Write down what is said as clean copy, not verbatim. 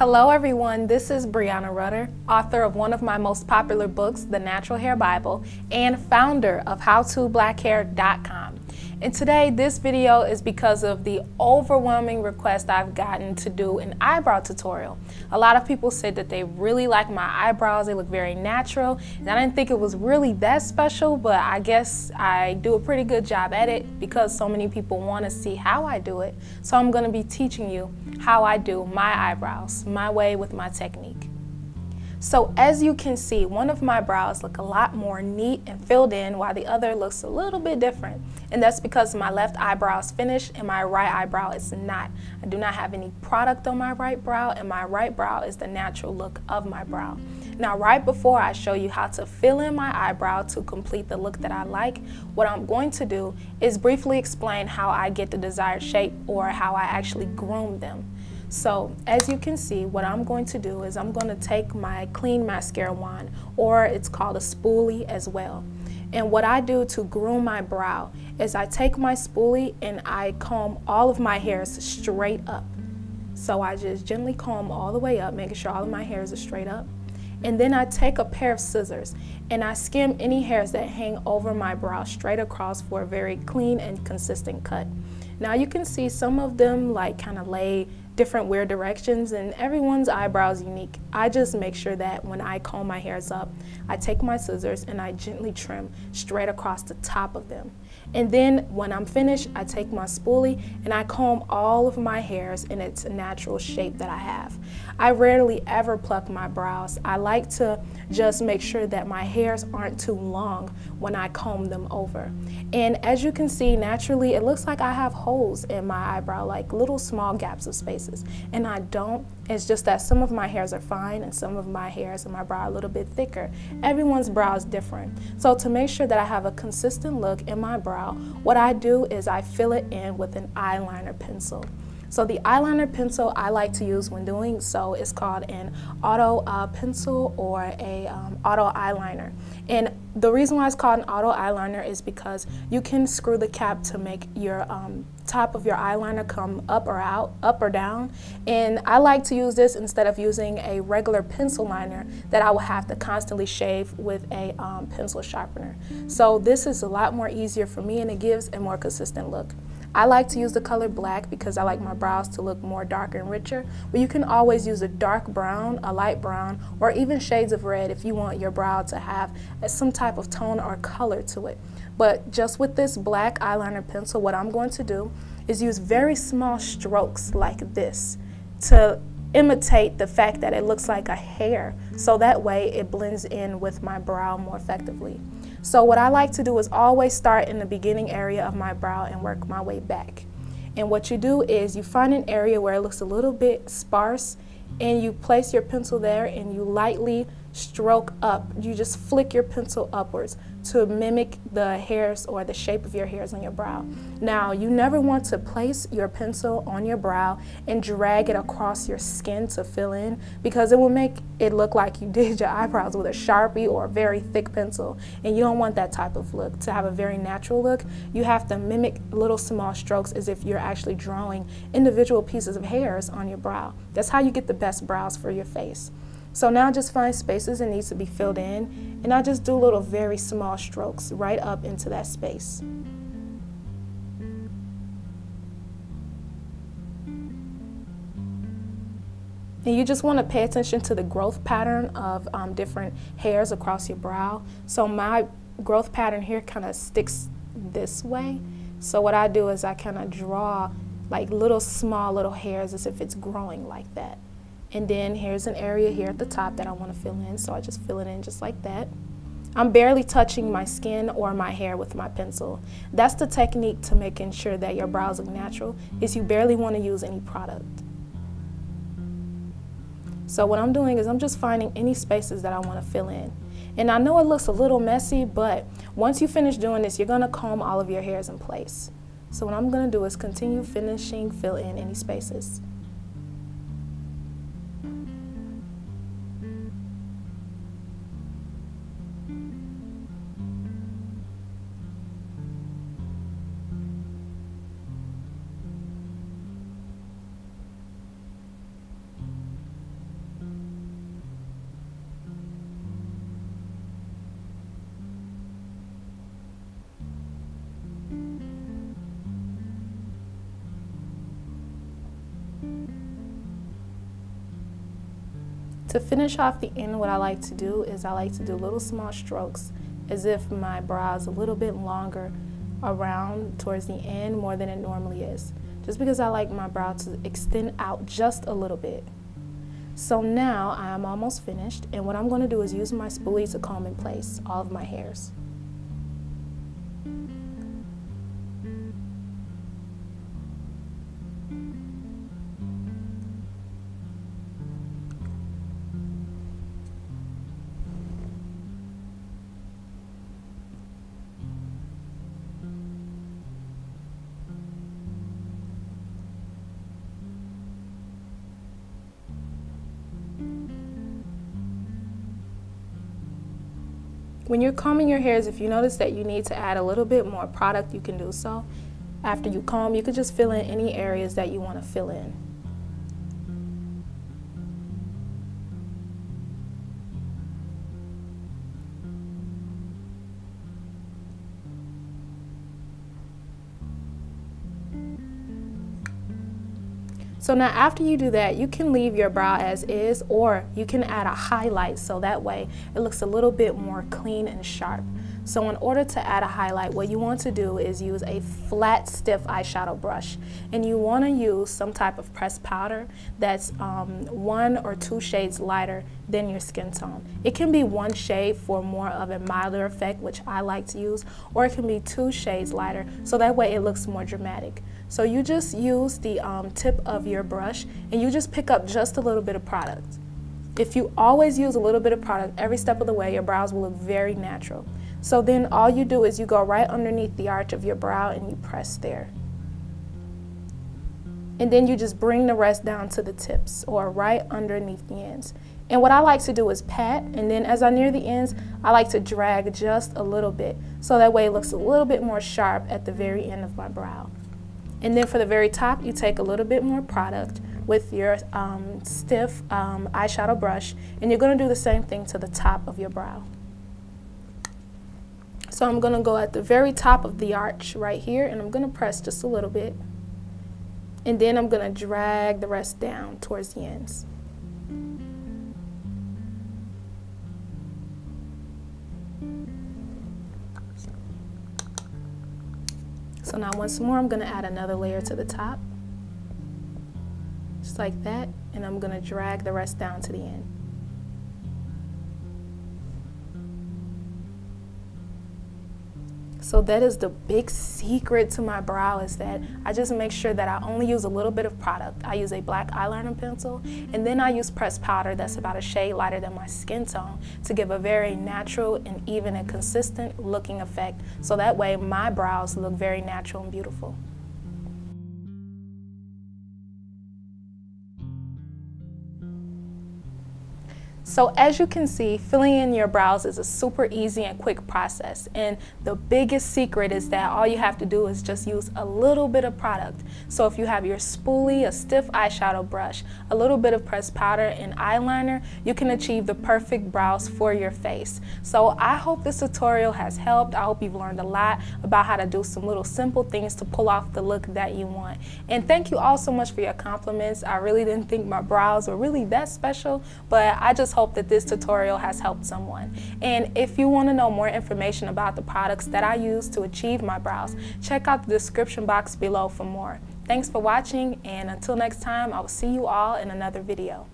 Hello everyone, this is Breanna Rutter, author of one of my most popular books, The Natural Hair Bible, and founder of howtoblackhair.breannarutter. And today this video is because of the overwhelming request I've gotten to do an eyebrow tutorial. A lot of people said that they really like my eyebrows, they look very natural, and I didn't think it was really that special, but I guess I do a pretty good job at it because so many people want to see how I do it. So I'm going to be teaching you how I do my eyebrows, my way with my technique. So as you can see, one of my brows look a lot more neat and filled in while the other looks a little bit different. And that's because my left eyebrow is finished and my right eyebrow is not. I do not have any product on my right brow, and my right brow is the natural look of my brow. Now, right before I show you how to fill in my eyebrow to complete the look that I like, what I'm going to do is briefly explain how I get the desired shape or how I actually groom them. So as you can see, what I'm going to do is I'm going to take my clean mascara wand, or it's called a spoolie as well. And what I do to groom my brow is I take my spoolie and I comb all of my hairs straight up. So I just gently comb all the way up, making sure all of my hairs are straight up. And then I take a pair of scissors and I skim any hairs that hang over my brow straight across for a very clean and consistent cut. Now you can see some of them like kind of lay different weird directions, and everyone's eyebrow is unique. I just make sure that when I comb my hairs up, I take my scissors and I gently trim straight across the top of them. And then when I'm finished, I take my spoolie and I comb all of my hairs in its natural shape that I have. I rarely ever pluck my brows. I like to just make sure that my hairs aren't too long when I comb them over. And as you can see, naturally, it looks like I have holes in my eyebrow, like little small gaps of spaces. And I don't. It's just that some of my hairs are fine and some of my hairs in my brow are a little bit thicker. Everyone's brow is different. So to make sure that I have a consistent look in my brow, what I do is I fill it in with an eyeliner pencil. So the eyeliner pencil I like to use when doing so is called an auto pencil or a auto eyeliner. And the reason why it's called an auto eyeliner is because you can screw the cap to make your top of your eyeliner come up or out, up or down. And I like to use this instead of using a regular pencil liner that I will have to constantly shave with a pencil sharpener. So this is a lot more easier for me and it gives a more consistent look. I like to use the color black because I like my brows to look more darker and richer, but you can always use a dark brown, a light brown, or even shades of red if you want your brow to have some type of tone or color to it. But just with this black eyeliner pencil, what I'm going to do is use very small strokes like this to imitate the fact that it looks like a hair, so that way it blends in with my brow more effectively. So what I like to do is always start in the beginning area of my brow and work my way back. And what you do is you find an area where it looks a little bit sparse and you place your pencil there and you lightly stroke up. You just flick your pencil upwards to mimic the hairs or the shape of your hairs on your brow. Now, you never want to place your pencil on your brow and drag it across your skin to fill in, because it will make it look like you did your eyebrows with a Sharpie or a very thick pencil, and you don't want that type of look. To have a very natural look, you have to mimic little small strokes as if you're actually drawing individual pieces of hairs on your brow. That's how you get the best brows for your face. So now just find spaces that needs to be filled in, and I just do little very small strokes right up into that space. And you just want to pay attention to the growth pattern of different hairs across your brow. So my growth pattern here kind of sticks this way. So what I do is I kind of draw like small little hairs as if it's growing like that. And then here's an area here at the top that I want to fill in, so I just fill it in just like that. I'm barely touching my skin or my hair with my pencil. That's the technique to making sure that your brows look natural, is you barely want to use any product. So what I'm doing is I'm just finding any spaces that I want to fill in. And I know it looks a little messy, but once you finish doing this, you're going to comb all of your hairs in place. So what I'm going to do is continue fill in any spaces. To finish off the end, what I like to do is I like to do little small strokes as if my brow is a little bit longer around towards the end more than it normally is, just because I like my brow to extend out just a little bit. So now I'm almost finished, and what I'm going to do is use my spoolie to comb in place all of my hairs. When you're combing your hairs, if you notice that you need to add a little bit more product, you can do so. After you comb, you can just fill in any areas that you want to fill in. So now after you do that, you can leave your brow as is, or you can add a highlight so that way it looks a little bit more clean and sharp. So in order to add a highlight, what you want to do is use a flat, stiff eyeshadow brush. And you want to use some type of pressed powder that's 1 or 2 shades lighter than your skin tone. It can be 1 shade for more of a milder effect, which I like to use, or it can be 2 shades lighter, so that way it looks more dramatic. So you just use the tip of your brush and you just pick up just a little bit of product. If you always use a little bit of product every step of the way, your brows will look very natural. So then all you do is you go right underneath the arch of your brow and you press there. And then you just bring the rest down to the tips or right underneath the ends. And what I like to do is pat, and then as I near the ends, I like to drag just a little bit so that way it looks a little bit more sharp at the very end of my brow. And then for the very top, you take a little bit more product with your stiff eyeshadow brush, and you're going to do the same thing to the top of your brow. So I'm going to go at the very top of the arch right here, and I'm going to press just a little bit. And then I'm going to drag the rest down towards the ends. So now once more, I'm going to add another layer to the top, just like that, and I'm going to drag the rest down to the end. So that is the big secret to my brow, is that I just make sure that I only use a little bit of product. I use a black eyeliner pencil, and then I use pressed powder that's about a shade lighter than my skin tone to give a very natural and even and consistent looking effect. So that way my brows look very natural and beautiful. So as you can see, filling in your brows is a super easy and quick process, and the biggest secret is that all you have to do is just use a little bit of product. So if you have your spoolie, a stiff eyeshadow brush, a little bit of pressed powder, and eyeliner, you can achieve the perfect brows for your face. So I hope this tutorial has helped. I hope you've learned a lot about how to do some little simple things to pull off the look that you want. And thank you all so much for your compliments. I really didn't think my brows were really that special, but I just hope that this tutorial has helped someone. And if you want to know more information about the products that I use to achieve my brows, check out the description box below for more. Thanks for watching, and until next time, I will see you all in another video.